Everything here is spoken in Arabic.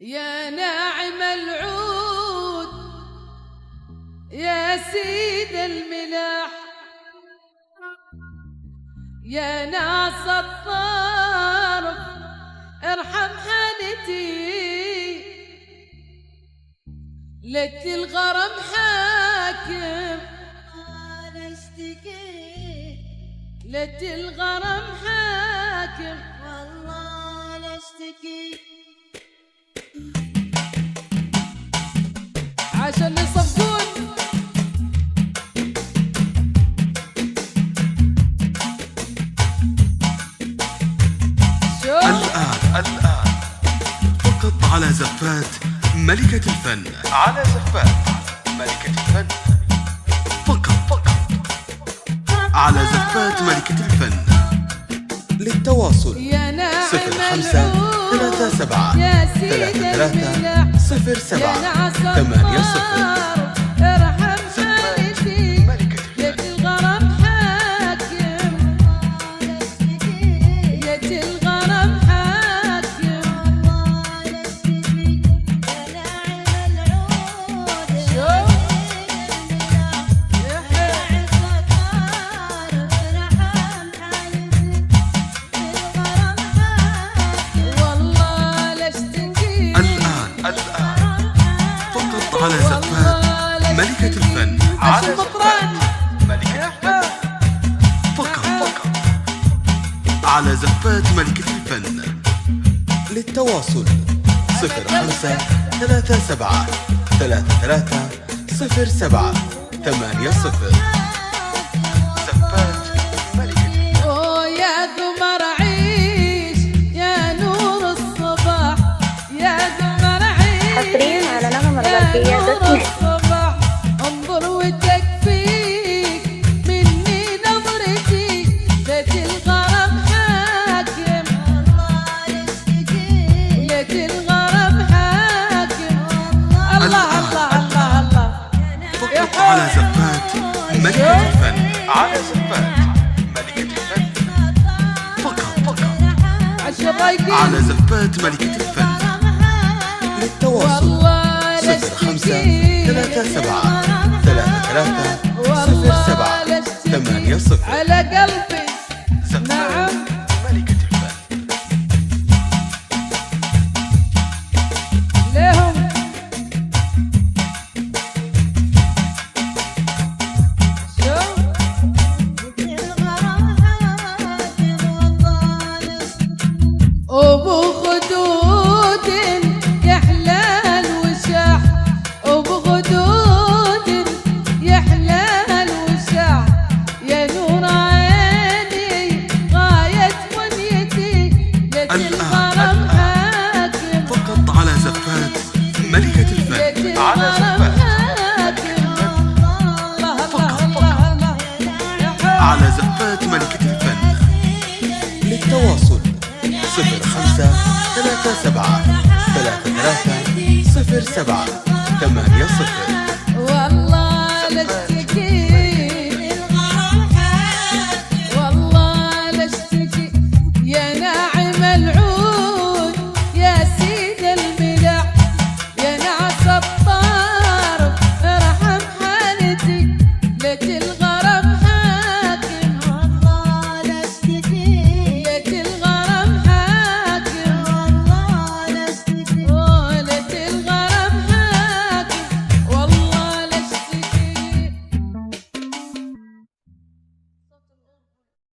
يا ناعم العود يا سيد الملاح، يا ناس الطرف ارحم حالتي، لك الغرم حاكم أنا اشتكي، لك الغرم حاكم والله أنا اشتكي. عشان يصفقون الآن فقط على زفات ملكة الفن، على زفات ملكة الفن، فقط على زفات ملكة الفن. للتواصل يا ناعم 05 37 يا سيد 33 07 80. ارحم حالتي، لك الغرم حاكم، لك الغرم حاكم. والله لا اشتكي الآن فقط على زفات ملكة الفن، على زفات ملكة الفن، فقط على زفات ملكة الفن. للتواصل 05 37 33 07 80. زفات ملكة الفن. اوه يا قمر عيش يا نور الصباح، يا قمر عيش حصرياً على نغم يا الغربية نور دوت نت. الصباح. انظر وتكفيك مني نظرتي، لك الغرم حاكم، لك الغرم حاكم. الله الله الله الله. فقط على زفات ملكة الفن، على زفات ملكة الفن، فقط عشان رايقين على زفات ملكة الفن. للتواصل والله لا 05 اشتكي 37 33 07 80. على قلبي زفات نعم. ملكة الفن. لهم شو أبو خدود يا حلال وشاح، أبو خدود يا حلال وشاح، يا نور عيني غاية منيتي، لك الغرم حاكم، فقط على زفات ملكة لك الفن، على الغرم زفات حاكم. الله الله الله الله يا حول. على زفات ملكة الفن. للتواصل 05 37 33 07 80.